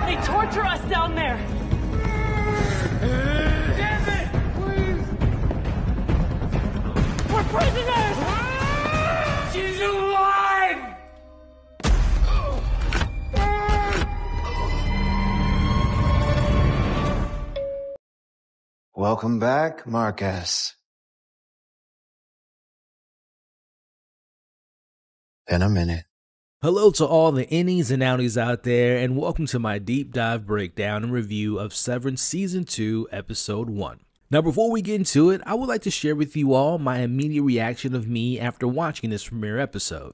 They torture us down there! Damn it! Please! We're prisoners! She's alive! Welcome back, Marcus. In a minute. Hello to all the innies and outies out there, and welcome to my deep dive breakdown and review of Severance Season 2, Episode 1. Now, before we get into it, I would like to share with you all my immediate reaction of me after watching this premiere episode.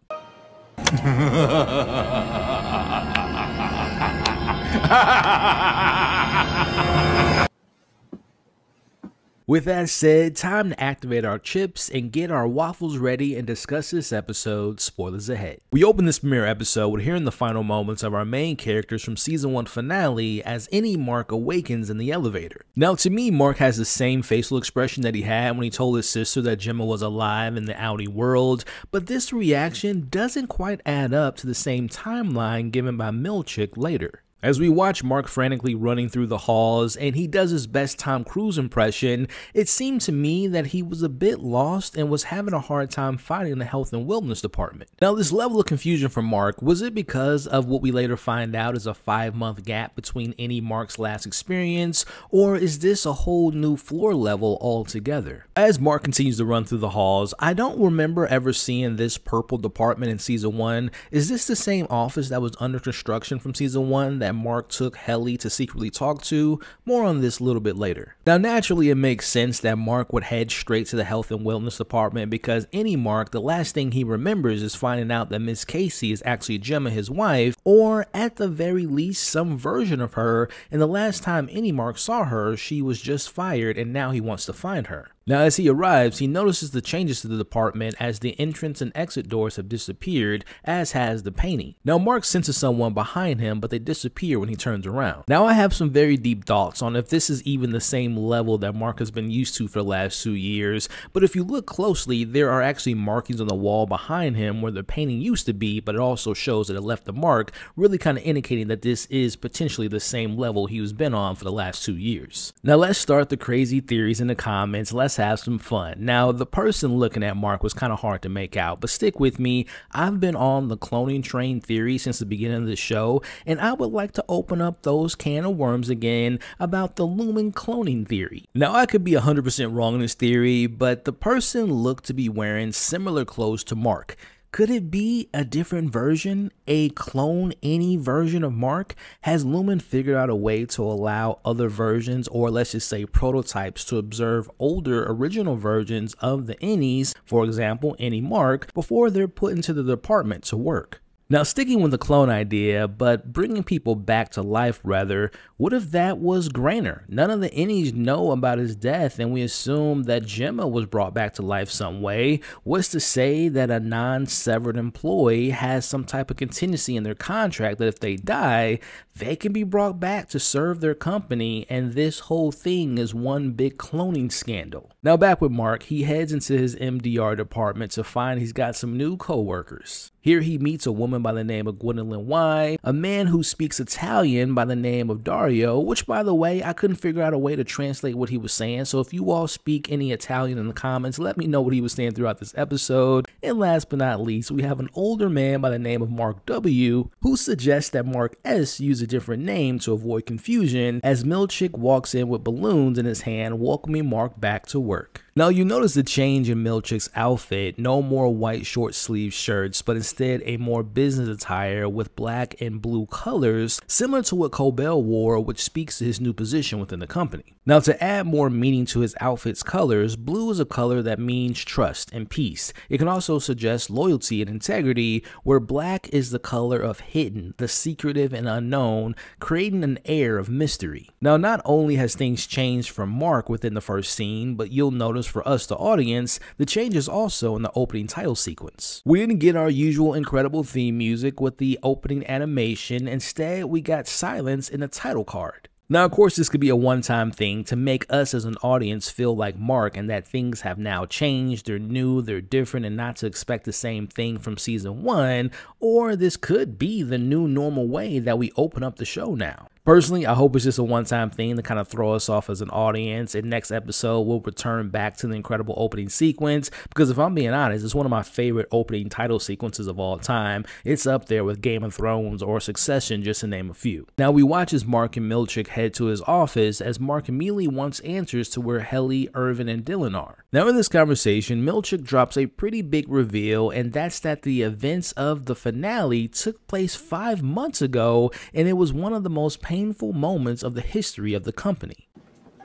With that said, time to activate our chips and get our waffles ready and discuss this episode, spoilers ahead. We open this premiere episode with hearing the final moments of our main characters from Season 1 finale as Mark awakens in the elevator. Now, to me, Mark has the same facial expression that he had when he told his sister that Gemma was alive in the outie world, but this reaction doesn't quite add up to the same timeline given by Milchick later. As we watch Mark frantically running through the halls and he does his best Tom Cruise impression, it seemed to me that he was a bit lost and was having a hard time finding the health and wellness department. Now, this level of confusion for Mark, was it because of what we later find out is a 5-month gap between Mark's last experience, or is this a whole new floor level altogether? As Mark continues to run through the halls, I don't remember ever seeing this purple department in Season 1. Is this the same office that was under construction from Season 1 that Mark took Helly to secretly talk to? More on this a little bit later. Now, naturally, it makes sense that Mark would head straight to the health and wellness department because Mark, the last thing he remembers is finding out that Miss Casey is actually Gemma, his wife, or at the very least some version of her, and the last time Mark saw her, she was just fired and now he wants to find her. Now, as he arrives, he notices the changes to the department as the entrance and exit doors have disappeared, as has the painting. Now, Mark senses someone behind him, but they disappear when he turns around. Now, I have some very deep thoughts on if this is even the same level that Mark has been used to for the last 2 years, but if you look closely, there are actually markings on the wall behind him where the painting used to be, but it also shows that it left a mark, really kind of indicating that this is potentially the same level he's been on for the last 2 years. Now, let's start the crazy theories in the comments. Let's have some fun. Now, the person looking at Mark was kind of hard to make out, but stick with me. I've been on the cloning train theory since the beginning of the show, and I would like to open up those can of worms again about the Lumen cloning theory. Now, I could be 100% wrong in this theory, but the person looked to be wearing similar clothes to Mark. Could it be a different version, a clone any version of Mark? Has Lumen figured out a way to allow other versions, or let's just say prototypes, to observe older original versions of the Innies, for example, Mark, before they're put into the department to work? Now, sticking with the clone idea, but bringing people back to life rather, what if that was Grainer? None of the Innies know about his death, and we assume that Gemma was brought back to life some way. What's to say that a non-severed employee has some type of contingency in their contract that if they die, they can be brought back to serve their company, and this whole thing is one big cloning scandal. Now, back with Mark, he heads into his MDR department to find he's got some new co-workers. Here he meets a woman by the name of Gwendolyn Y, a man who speaks Italian by the name of Dario, which, by the way, I couldn't figure out a way to translate what he was saying, so if you all speak any Italian in the comments, let me know what he was saying throughout this episode. And last but not least, we have an older man by the name of Mark W, who suggests that Mark S use a different name to avoid confusion, as Milchick walks in with balloons in his hand, welcoming Mark back to work. Now, you notice the change in Milchick's outfit. No more white short sleeve shirts, but instead a more business attire with black and blue colors, similar to what Cobel wore, which speaks to his new position within the company. Now, to add more meaning to his outfit's colors, blue is a color that means trust and peace. It can also suggest loyalty and integrity, where black is the color of hidden, the secretive and unknown, creating an air of mystery. Now, not only has things changed for Mark within the first scene, but you'll notice for us, the audience, the changes also in the opening title sequence. We didn't get our usual incredible theme music with the opening animation. Instead, we got silence in the title card. Now, of course, this could be a one-time thing to make us as an audience feel like Mark and that things have now changed, they're new, they're different, and not to expect the same thing from season 1, or this could be the new normal way that we open up the show now. Personally, I hope it's just a one-time thing to kind of throw us off as an audience, and next episode we'll return back to the incredible opening sequence, because if I'm being honest, it's one of my favorite opening title sequences of all time. It's up there with Game of Thrones or Succession, just to name a few. Now we watch as Mark and Milchick head to his office, as Mark immediately wants answers to where Helly, Irving, and Dylan are. Now in this conversation, Milchick drops a pretty big reveal, and that's that the events of the finale took place 5 months ago, and it was one of the most painful moments of the history of the company.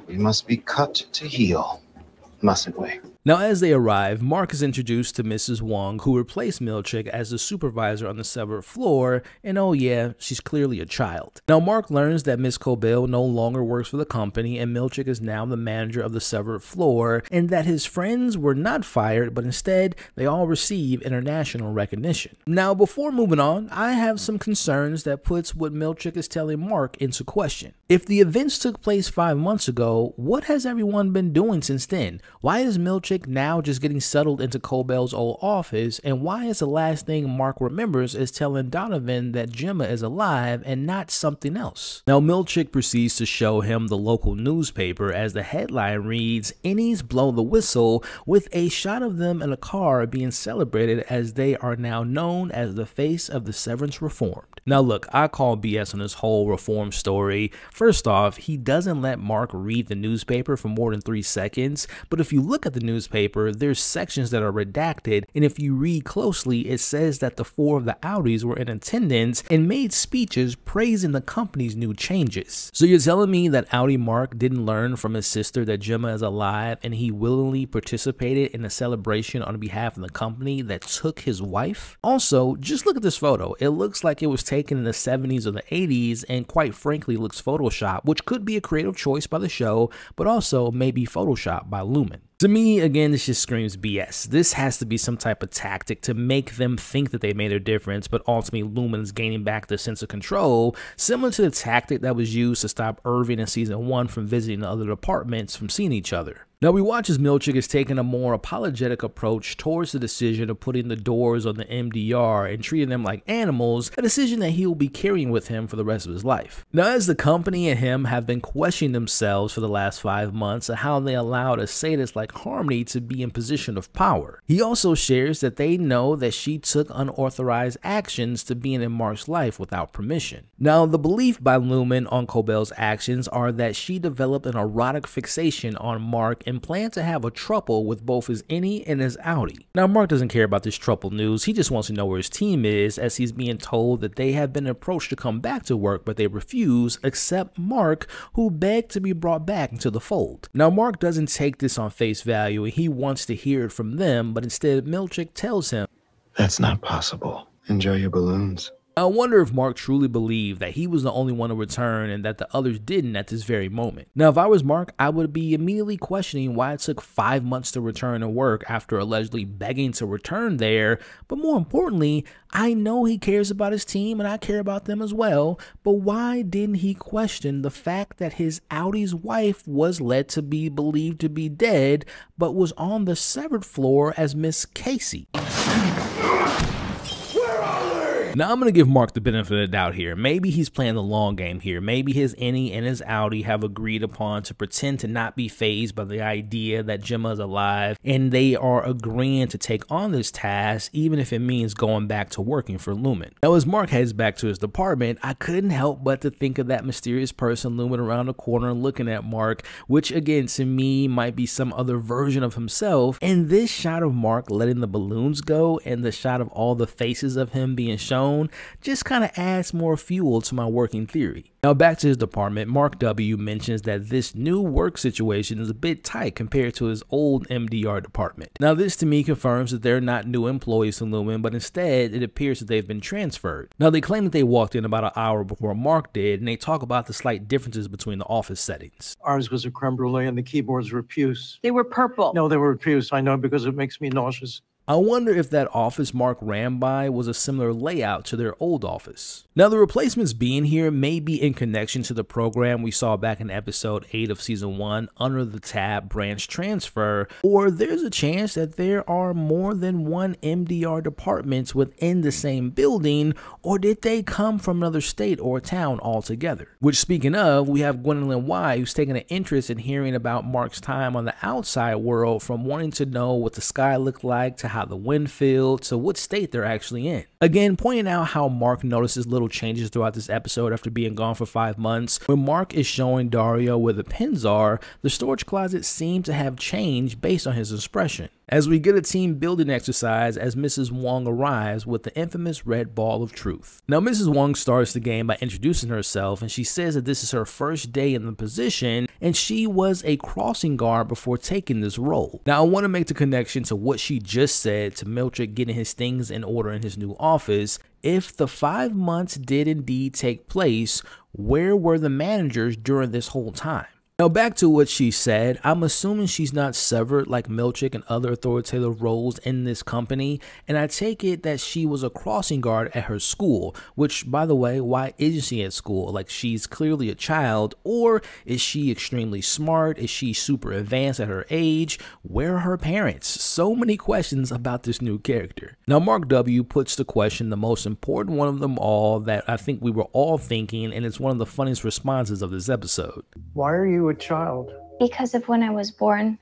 We must be cut to heal, mustn't we? Now, as they arrive, Mark is introduced to Mrs. Wong, who replaced Milchick as the supervisor on the severed floor, and oh yeah, she's clearly a child. Now, Mark learns that Miss Cobel no longer works for the company, and Milchick is now the manager of the severed floor, and that his friends were not fired, but instead, they all receive international recognition. Now, before moving on, I have some concerns that puts what Milchick is telling Mark into question. If the events took place 5 months ago, what has everyone been doing since then? Why is Milchick now just getting settled into Cobel's old office, and why is the last thing Mark remembers is telling Donovan that Gemma is alive and not something else? Now Milchick proceeds to show him the local newspaper as the headline reads, "Innies blow the whistle," with a shot of them in a car being celebrated as they are now known as the face of the Severance Reformed. Now look, I call BS on this whole reform story. First off, he doesn't let Mark read the newspaper for more than 3 seconds, but if you look at the newspaper, there's sections that are redacted, and if you read closely, it says that the 4 of the Audis were in attendance and made speeches praising the company's new changes. So you're telling me that Audi Mark didn't learn from his sister that Gemma is alive, and he willingly participated in a celebration on behalf of the company that took his wife? Also, just look at this photo. It looks like it was taken in the 70s or the 80s, and quite frankly looks Photoshop, which could be a creative choice by the show, but also maybe Photoshop by Lumen. To me, again, this just screams BS. This has to be some type of tactic to make them think that they made a difference, but ultimately Lumen is gaining back the sense of control, similar to the tactic that was used to stop Irving in season 1 from visiting the other departments from seeing each other. Now we watch as Milchick is taking a more apologetic approach towards the decision of putting the doors on the MDR and treating them like animals, a decision that he will be carrying with him for the rest of his life. Now as the company and him have been questioning themselves for the last 5 months of how they allowed a sadist like Harmony to be in position of power. He also shares that they know that she took unauthorized actions to being in Mark's life without permission. Now the belief by Lumen on Cobel's actions are that she developed an erotic fixation on Mark and planned to have a trouble with both his innie and his outie. Now Mark doesn't care about this trouble news, he just wants to know where his team is, as he's being told that they have been approached to come back to work, but they refuse, except Mark, who begged to be brought back into the fold. Now Mark doesn't take this on face value and he wants to hear it from them, but instead Milchick tells him, "That's not possible. Enjoy your balloons." I wonder if Mark truly believed that he was the only one to return and that the others didn't at this very moment. Now, if I was Mark, I would be immediately questioning why it took 5 months to return to work after allegedly begging to return there. But more importantly, I know he cares about his team and I care about them as well, but why didn't he question the fact that his Audi's wife was led to be believed to be dead, but was on the severed floor as Miss Casey? Now, I'm going to give Mark the benefit of the doubt here. Maybe he's playing the long game here. Maybe his innie and his outie have agreed upon to pretend to not be fazed by the idea that Gemma is alive, and they are agreeing to take on this task, even if it means going back to working for Lumen. Now, as Mark heads back to his department, I couldn't help but to think of that mysterious person looming around the corner looking at Mark, which again, to me, might be some other version of himself. And this shot of Mark letting the balloons go and the shot of all the faces of him being shown just kind of adds more fuel to my working theory. Now back to his department, Mark W. mentions that this new work situation is a bit tight compared to his old MDR department. Now this to me confirms that they're not new employees to Lumen, but instead it appears that they've been transferred. Now they claim that they walked in about an hour before Mark did, and they talk about the slight differences between the office settings. Ours was a creme brulee and the keyboards were puce. They were purple. No, they were puce. I know because it makes me nauseous. I wonder if that office Mark ran by was a similar layout to their old office. Now, the replacements being here may be in connection to the program we saw back in episode 8 of season 1 under the tab branch transfer, or there's a chance that there are more than one MDR departments within the same building, or did they come from another state or town altogether? Which, speaking of, we have Gwendolyn Y, who's taking an interest in hearing about Mark's time on the outside world, from wanting to know what the sky looked like to how the wind felt to what state they're actually in. Again, pointing out how Mark notices little changes throughout this episode after being gone for 5 months. When Mark is showing Dario where the pens are, the storage closet seems to have changed based on his expression. As we get a team building exercise as Mrs. Wong arrives with the infamous red ball of truth. Now, Mrs. Wong starts the game by introducing herself, and she says that this is her first day in the position and she was a crossing guard before taking this role. Now, I want to make the connection to what she just said to Miltrick getting his things in order in his new office. If the 5 months did indeed take place, where were the managers during this whole time? Now, back to what she said, I'm assuming she's not severed like Miltrick and other authoritative roles in this company, and I take it that she was a crossing guard at her school, which, by the way, why isn't she at school? Like, she's clearly a child, or is she extremely smart? Is she super advanced at her age? Where are her parents? So many questions about this new character. Now, Mark W. puts the question, the most important one of them all, that I think we were all thinking, and it's one of the funniest responses of this episode. Why are you a child? Because of when I was born.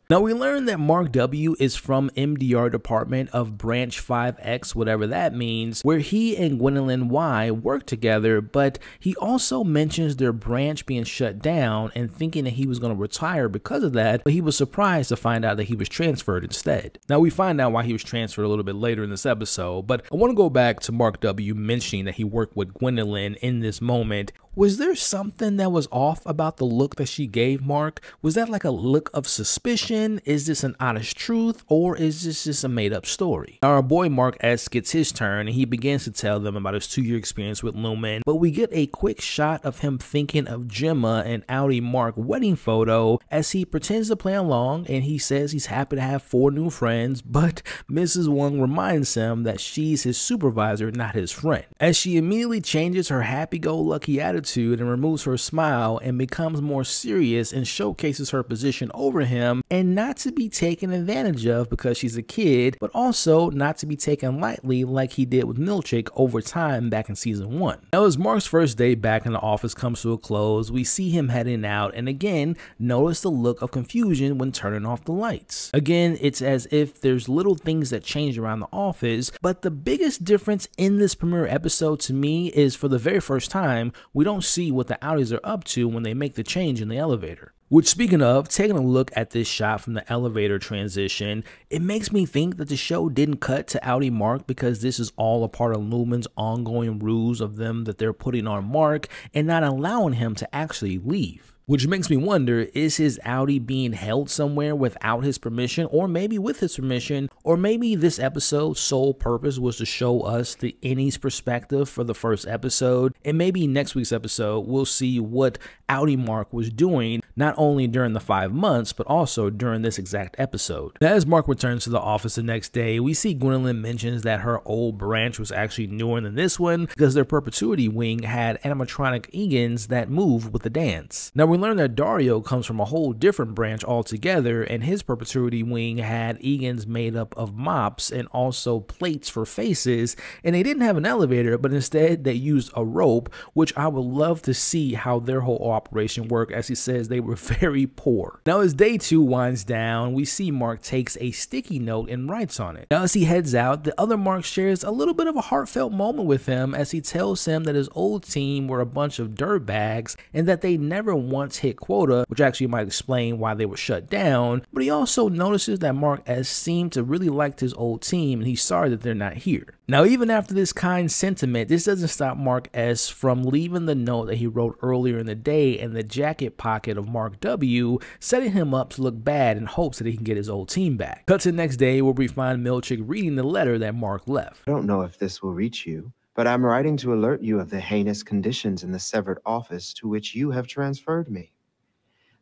Now, we learned that Mark W. is from MDR department of Branch 5X, whatever that means, where he and Gwendolyn Y work together, but he also mentions their branch being shut down and thinking that he was going to retire because of that, but he was surprised to find out that he was transferred instead. Now, we find out why he was transferred a little bit later in this episode, but I want to go back to Mark W. mentioning that he worked with Gwendolyn in this moment. Was there something that was off about the look that she gave Mark? Was that like a look of suspicion? Is this an honest truth, or is this just a made-up story? Now, our boy Mark S gets his turn and he begins to tell them about his 2-year experience with Lumen, but we get a quick shot of him thinking of Gemma and Audi Mark wedding photo as he pretends to play along, and he says he's happy to have 4 new friends, but Mrs. Wong reminds him that she's his supervisor, not his friend. As she immediately changes her happy-go-lucky attitude and removes her smile and becomes more serious and showcases her position over him, and not to be taken advantage of because she's a kid, but also not to be taken lightly like he did with Miltrick over time back in season 1. Now, as Mark's first day back in the office comes to a close, we see him heading out, and again, notice the look of confusion when turning off the lights. Again, it's as if there's little things that change around the office, but the biggest difference in this premiere episode to me is, for the very first time, we don't see what the Audis are up to when they make the change in the elevator. Which, speaking of, taking a look at this shot from the elevator transition, it makes me think that the show didn't cut to Audi Mark because this is all a part of Lumen's ongoing ruse of them that they're putting on Mark and not allowing him to actually leave. Which makes me wonder, is his Audi being held somewhere without his permission, or maybe with his permission, or maybe this episode's sole purpose was to show us the Innie's perspective for the first episode, and maybe next week's episode we'll see what Audi Mark was doing, not only during the 5 months, but also during this exact episode. Now, as Mark returns to the office the next day, we see Gwendolyn mentions that her old branch was actually newer than this one because their perpetuity wing had animatronic Egans that move with the dance. Now, we learn that Dario comes from a whole different branch altogether, and his perpetuity wing had Egans made up of mops and also plates for faces, and they didn't have an elevator, but instead they used a rope, which I would love to see how their whole operation worked, as he says they were very poor. Now, as day 2 winds down, we see Mark takes a sticky note and writes on it. Now, as he heads out, the other Mark shares a little bit of a heartfelt moment with him as he tells him that his old team were a bunch of dirtbags and that they never once hit quota, which actually might explain why they were shut down, but he also notices that Mark S seemed to really like his old team and he's sorry that they're not here. Now, even after this kind sentiment, this doesn't stop Mark S from leaving the note that he wrote earlier in the day in the jacket pocket of Mark W, setting him up to look bad in hopes that he can get his old team back. Cut to the next day where we find Miltrick reading the letter that Mark left. I don't know if this will reach you, but I'm writing to alert you of the heinous conditions in the severed office to which you have transferred me.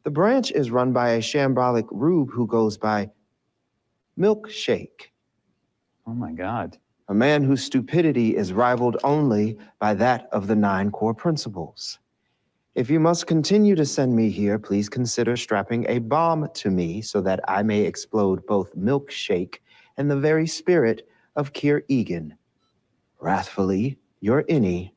The branch is run by a shambolic rube who goes by Milkshake. Oh my God. A man whose stupidity is rivaled only by that of the 9 core principles. If you must continue to send me here, please consider strapping a bomb to me so that I may explode both Milkshake and the very spirit of Keir Egan. Wrathfully, your innie,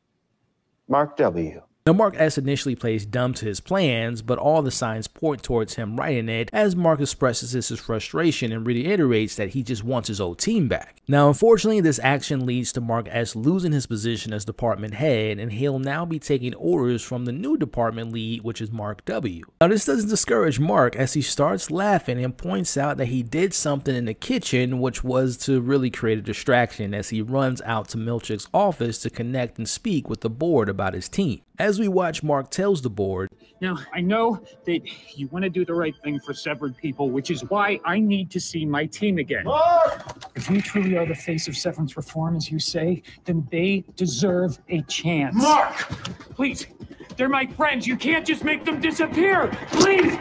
Mark W. Now, Mark S. initially plays dumb to his plans, but all the signs point towards him writing it as Mark expresses his frustration and reiterates that he just wants his old team back. Now, unfortunately, this action leads to Mark S. losing his position as department head, and he'll now be taking orders from the new department lead, which is Mark W. Now, this doesn't discourage Mark as he starts laughing and points out that he did something in the kitchen, which was to really create a distraction as he runs out to Milchick's office to connect and speak with the board about his team. As we watch, Mark tells the board, "Now, I know that you want to do the right thing for severed people, which is why I need to see my team again. If you truly are the face of severance reform, as you say, then they deserve a chance. Mark! Please, they're my friends. You can't just make them disappear. Please!"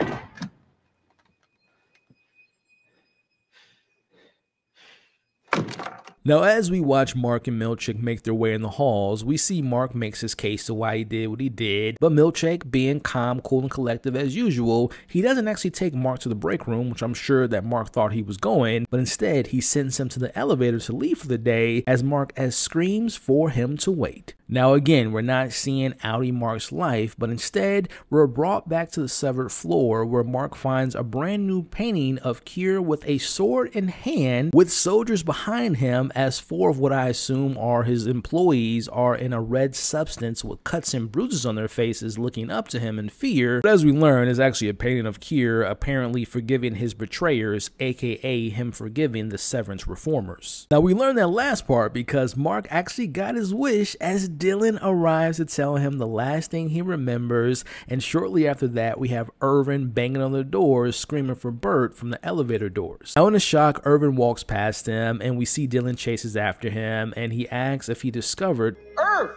Now, as we watch Mark and Milchick make their way in the halls, we see Mark makes his case to why he did what he did, but Milchick, being calm, cool, and collective as usual, he doesn't actually take Mark to the break room, which I'm sure that Mark thought he was going, but instead he sends him to the elevator to leave for the day as Mark S. screams for him to wait. Now again, we're not seeing Audi Mark's life, but instead we're brought back to the severed floor where Mark finds a brand new painting of Keir with a sword in hand with soldiers behind him, as 4 of what I assume are his employees are in a red substance with cuts and bruises on their faces looking up to him in fear. But as we learn, is actually a painting of Keir apparently forgiving his betrayers, aka him forgiving the Severance reformers. Now we learn that last part because Mark actually got his wish as Dylan arrives to tell him the last thing he remembers, and shortly after that we have Irving banging on the doors screaming for Bert from the elevator doors. Now in a shock, Irving walks past him and we see Dylan chases after him, and he asks if he discovered Irv!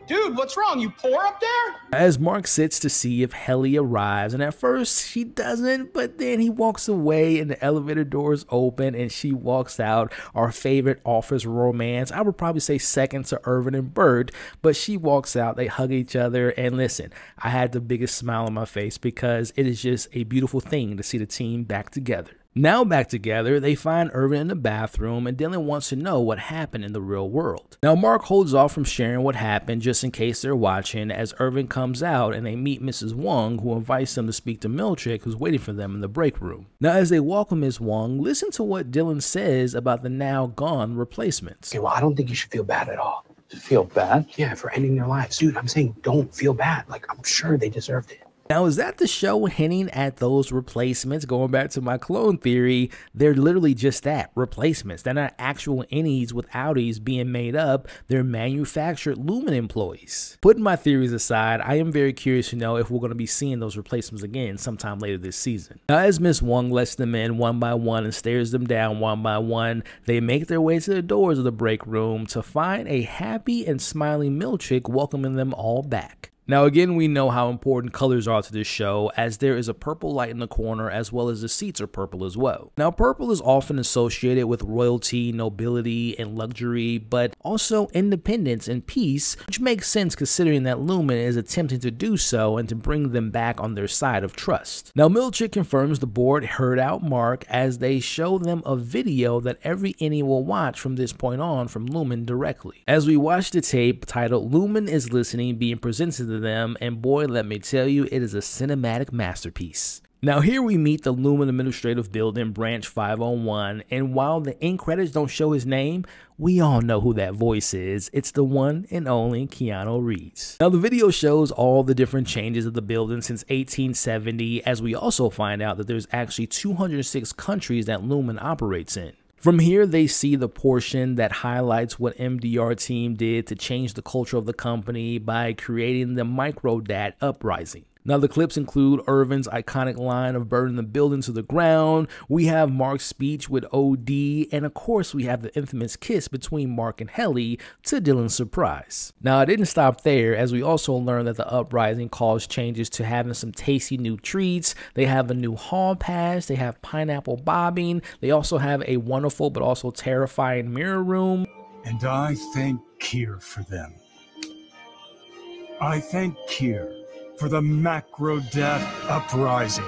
Dude, what's wrong? You poor up there? As Mark sits to see if Helly arrives, and at first she doesn't, but then he walks away and the elevator doors open and she walks out. Our favorite office romance, I would probably say second to Irving and Bert, but she walks out, they hug each other, and listen, I had the biggest smile on my face because it is just a beautiful thing to see the team back together. Now back together, they find Irving in the bathroom, and Dylan wants to know what happened in the real world. Now Mark holds off from sharing what happened just in case they're watching, as Irving comes out and they meet Mrs. Wong, who invites them to speak to Milchick, who's waiting for them in the break room. Now as they welcome Ms. Wong, listen to what Dylan says about the now gone replacements. Okay, well, I don't think you should feel bad at all. Feel bad? Yeah, for ending their lives. Dude, I'm saying don't feel bad. Like, I'm sure they deserved it. Now, is that the show hinting at those replacements? Going back to my clone theory, they're literally just that, replacements. They're not actual innies with outies being made up. They're manufactured Lumen employees. Putting my theories aside, I am very curious to know if we're going to be seeing those replacements again sometime later this season. Now, as Miss Wong lets them in one by one and stares them down one by one, they make their way to the doors of the break room to find a happy and smiling Milchick welcoming them all back. Now again, we know how important colors are to this show, as there is a purple light in the corner as well as the seats are purple as well. Now purple is often associated with royalty, nobility, and luxury, but also independence and peace, which makes sense considering that Lumen is attempting to do so and to bring them back on their side of trust. Now Milchick confirms the board heard out Mark as they show them a video that every innie will watch from this point on from Lumen directly. As we watch the tape titled "Lumen is Listening" being presented to them, and boy, let me tell you, it is a cinematic masterpiece. Now here we meet the Lumen Administrative Building, Branch 501, and while the end credits don't show his name, we all know who that voice is. It's the one and only Keanu Reeves. Now the video shows all the different changes of the building since 1870, as we also find out that there's actually 206 countries that Lumen operates in. From here, they see the portion that highlights what MDR team did to change the culture of the company by creating the Microdat Uprising. Now the clips include Irvin's iconic line of burning the building to the ground, we have Mark's speech with OD, and of course we have the infamous kiss between Mark and Helly to Dylan's surprise. Now it didn't stop there, as we also learned that the uprising caused changes to having some tasty new treats. They have a new hall pass, they have pineapple bobbing, they also have a wonderful but also terrifying mirror room. And I thank Kier for them. I thank Kier for the Macro-Dat uprising.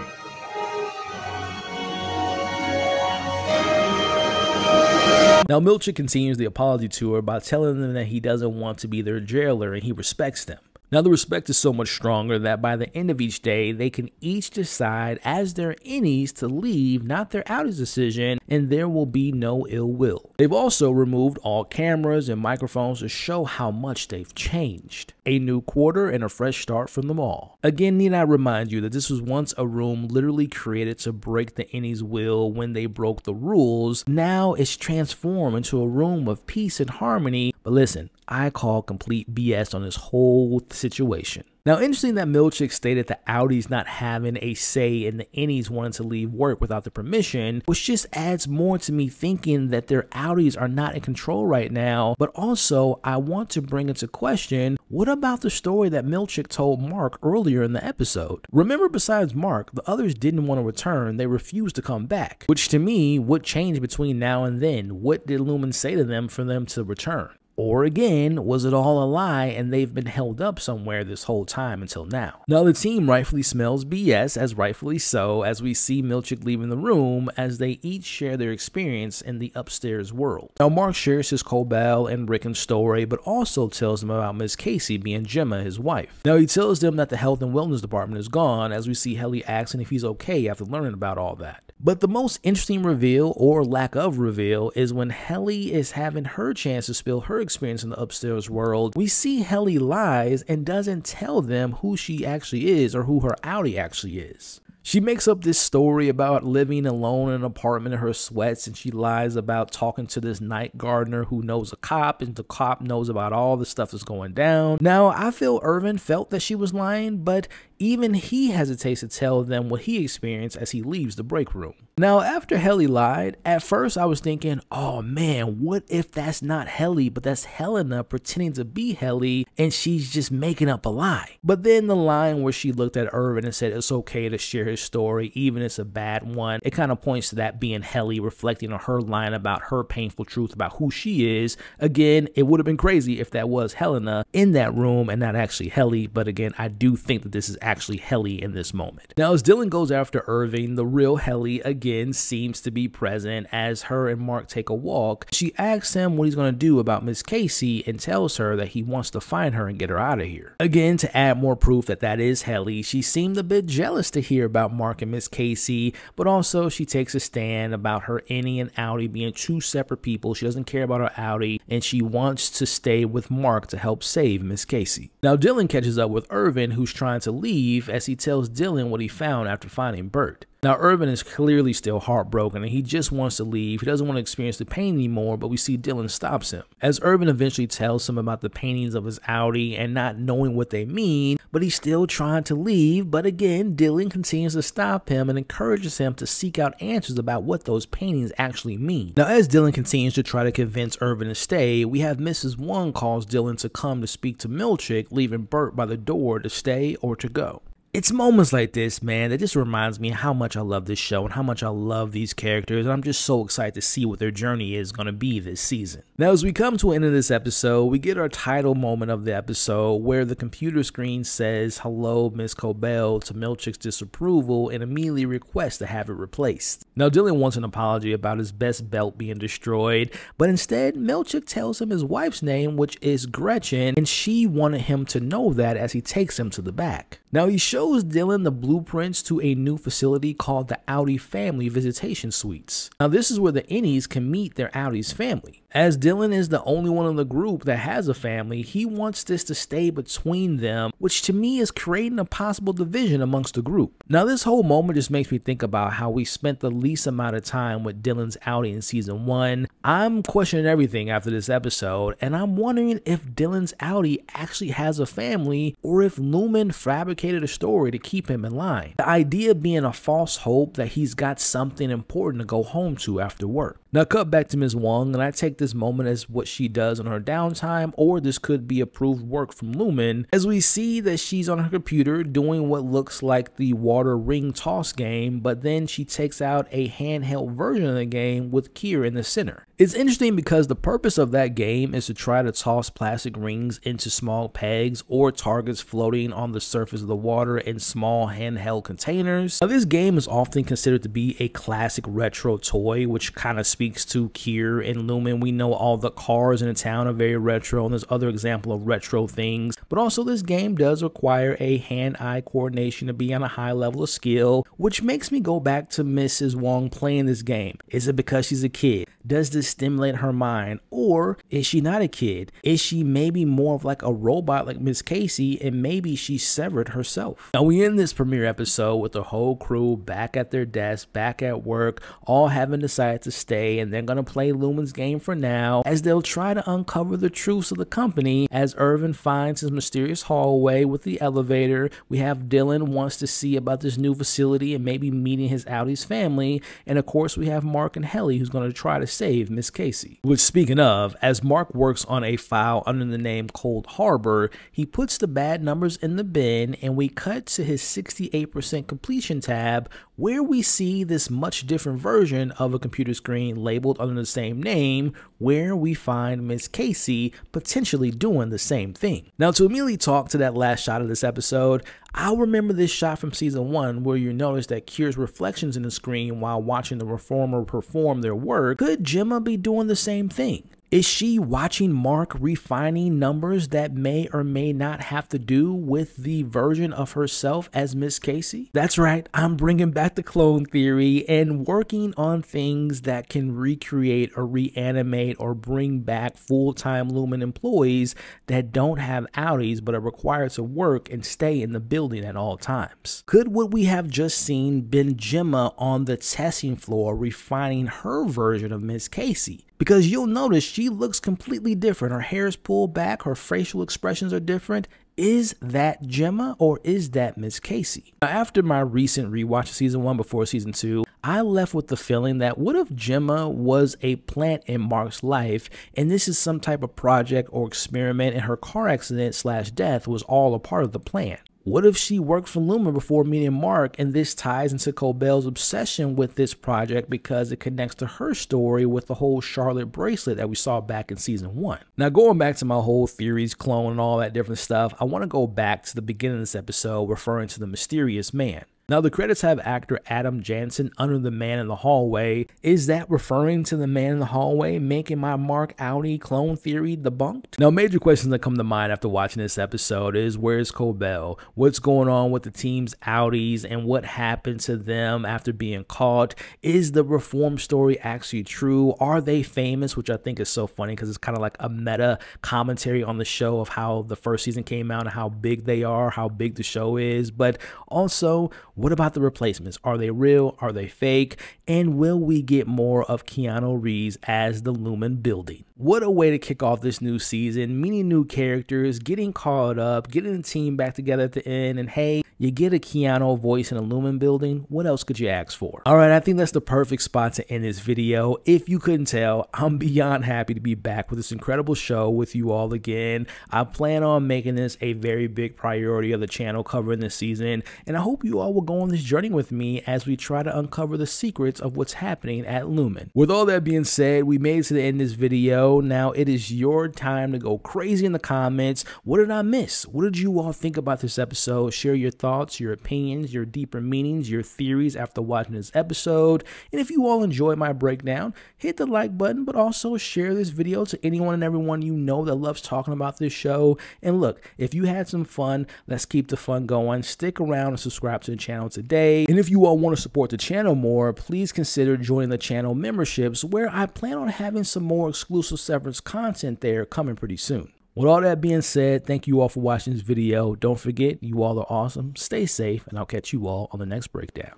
Now Milchick continues the apology tour by telling them that he doesn't want to be their jailer and he respects them. Now the respect is so much stronger that by the end of each day, they can each decide as their innies to leave, not their outies decision, and there will be no ill will. They've also removed all cameras and microphones to show how much they've changed. A new quarter and a fresh start from them all. Again, need I remind you that this was once a room literally created to break the innies' will when they broke the rules. Now it's transformed into a room of peace and harmony. But listen, I call complete BS on this whole situation. Now, interesting that Milchick stated that Outies not having a say in the innies wanting to leave work without the permission, which just adds more to me thinking that their Outies are not in control right now. But also, I want to bring into question, what about the story that Milchick told Mark earlier in the episode? Remember, besides Mark, the others didn't want to return, they refused to come back. Which to me, what changed between now and then? What did Lumen say to them for them to return? Or again, was it all a lie and they've been held up somewhere this whole time until now? Now the team rightfully smells BS, as rightfully so, as we see Milchick leaving the room as they each share their experience in the upstairs world. Now Mark shares his Cobel and Rickon story, but also tells them about Miss Casey being Gemma, his wife. Now he tells them that the health and wellness department is gone, as we see Helly asking if he's okay after learning about all that. But the most interesting reveal, or lack of reveal, is when Helly is having her chance to spill her experience in the upstairs world. We see Helly lies and doesn't tell them who she actually is or who her outie actually is. She makes up this story about living alone in an apartment in her sweats, and she lies about talking to this night gardener who knows a cop, and the cop knows about all the stuff that's going down. Now, I feel Irvin felt that she was lying, but even he hesitates to tell them what he experienced as he leaves the break room. Now, after Helly lied, at first I was thinking, oh man, what if that's not Helly, but that's Helena pretending to be Helly, and she's just making up a lie. But then the line where she looked at Irvin and said it's okay to share his story, even if it's a bad one, it kind of points to that being Helly, reflecting on her line about her painful truth about who she is. Again, it would have been crazy if that was Helena in that room and not actually Helly, but again, I do think that this is actually Helly in this moment. Now, as Dylan goes after Irving, the real Helly again seems to be present. As her and Mark take a walk, she asks him what he's going to do about Miss Casey and tells her that he wants to find her and get her out of here. Again, to add more proof that that is Helly, she seemed a bit jealous to hear about Mark and Miss Casey, but also she takes a stand about her innie and outie being two separate people. She doesn't care about her outie, and she wants to stay with Mark to help save Miss Casey. Now, Dylan catches up with Irvin, who's trying to leave, as he tells Dylan what he found after finding Bert. Now, Irvin is clearly still heartbroken and he just wants to leave. He doesn't want to experience the pain anymore, but we see Dylan stops him. As Irvin eventually tells him about the paintings of his outie and not knowing what they mean, but he's still trying to leave. But again, Dylan continues to stop him and encourages him to seek out answers about what those paintings actually mean. Now, as Dylan continues to try to convince Irvin to stay, we have Mrs. One calls Dylan to come to speak to Milchick, leaving Bert by the door to stay or to go. It's moments like this, man, that just reminds me how much I love this show and how much I love these characters, and I'm just so excited to see what their journey is going to be this season. Now, as we come to the end of this episode, we get our title moment of the episode where the computer screen says, "Hello, Miss Cobel," to Milchick's disapproval and immediately requests to have it replaced. Now, Dylan wants an apology about his best belt being destroyed, but instead, Milchick tells him his wife's name, which is Gretchen, and she wanted him to know that as he takes him to the back. Now, he shows Dylan the blueprints to a new facility called the Outie Family Visitation Suites. Now, this is where the innies can meet their Outie's family. As Dylan is the only one in the group that has a family, he wants this to stay between them, which to me is creating a possible division amongst the group. Now this whole moment just makes me think about how we spent the least amount of time with Dylan's outie in season 1. I'm questioning everything after this episode, and I'm wondering if Dylan's outie actually has a family or if Lumen fabricated a story to keep him in line. The idea being a false hope that he's got something important to go home to after work. Now cut back to Ms. Wong, and I take this moment as what she does on her downtime, or this could be approved work from Lumen, as we see that she's on her computer doing what looks like the water ring toss game, but then she takes out a handheld version of the game with Kier in the center. It's interesting because the purpose of that game is to try to toss plastic rings into small pegs or targets floating on the surface of the water in small handheld containers. Now, this game is often considered to be a classic retro toy, which kind of speaks to Kier and Lumen. We know all the cars in the town are very retro, and there's other example of retro things, but also this game does require a hand-eye coordination to be on a high level of skill, which makes me go back to Mrs. Wong playing this game. Is it because she's a kid? Does this stimulate her mind? Or is she not a kid? Is she maybe more of like a robot like Miss Casey, and maybe she severed herself? Now we end this premiere episode with the whole crew back at their desk, back at work, all having decided to stay, and they're gonna play Lumen's game for now as they'll try to uncover the truths of the company. As Irving finds his mysterious hallway with the elevator, we have Dylan wants to see about this new facility and maybe meeting his outie's family, and of course we have Mark and Helly who's gonna try to save Miss Casey. Which, speaking of, as Mark works on a file under the name Cold Harbor, he puts the bad numbers in the bin, and we cut to his 68% completion tab where we see this much different version of a computer screen labeled under the same name, where we find Miss Casey potentially doing the same thing. Now to immediately talk to that last shot of this episode, I'll remember this shot from season 1 where you notice that Kier's reflections in the screen while watching the reformer perform their work. Could Gemma be doing the same thing? Is she watching Mark refining numbers that may or may not have to do with the version of herself as Miss Casey? That's right, I'm bringing back the clone theory and working on things that can recreate or reanimate or bring back full-time Lumen employees that don't have outies but are required to work and stay in the building at all times. Could what we have just seen been Gemma on the testing floor refining her version of Miss Casey? Because you'll notice she looks completely different. Her hair is pulled back, her facial expressions are different. Is that Gemma or is that Miss Casey? Now, after my recent rewatch of season 1 before season 2, I left with the feeling that what if Gemma was a plant in Mark's life, and this is some type of project or experiment, and her car accident / death was all a part of the plan? What if she worked for Lumen before meeting Mark, and this ties into Cobel's obsession with this project because it connects to her story with the whole Charlotte bracelet that we saw back in season 1. Now going back to my whole theories, clone, and all that different stuff, I want to go back to the beginning of this episode referring to the mysterious man. Now the credits have actor Adam Jansen under the man in the hallway. Is that referring to the man in the hallway, making my Mark outie clone theory debunked? Now major questions that come to mind after watching this episode is, where's Cobel? What's going on with the team's outies and what happened to them after being caught? Is the reform story actually true? Are they famous? Which I think is so funny because it's kind of like a meta commentary on the show of how the first season came out and how big they are, how big the show is. But also, what about the replacements? Are they real? Are they fake? And will we get more of Keanu Reeves as the Lumen building? What a way to kick off this new season, meeting new characters, getting caught up, getting the team back together at the end, and hey, you get a Keanu voice in a Lumen building. What else could you ask for? All right, I think that's the perfect spot to end this video. If you couldn't tell, I'm beyond happy to be back with this incredible show with you all again. I plan on making this a very big priority of the channel covering this season, and I hope you all will go on this journey with me as we try to uncover the secrets of what's happening at Lumen. With all that being said, we made it to the end of this video. Now it is your time to go crazy in the comments. What did I miss? What did you all think about this episode? Share your thoughts, your opinions, your deeper meanings, your theories after watching this episode. And if you all enjoyed my breakdown, hit the like button, but also share this video to anyone and everyone you know that loves talking about this show. And look, if you had some fun, let's keep the fun going. Stick around and subscribe to the channel channel today. And if you all want to support the channel more, please consider joining the channel memberships, where I plan on having some more exclusive Severance content there coming pretty soon. With all that being said, thank you all for watching this video. Don't forget, you all are awesome. Stay safe, and I'll catch you all on the next breakdown.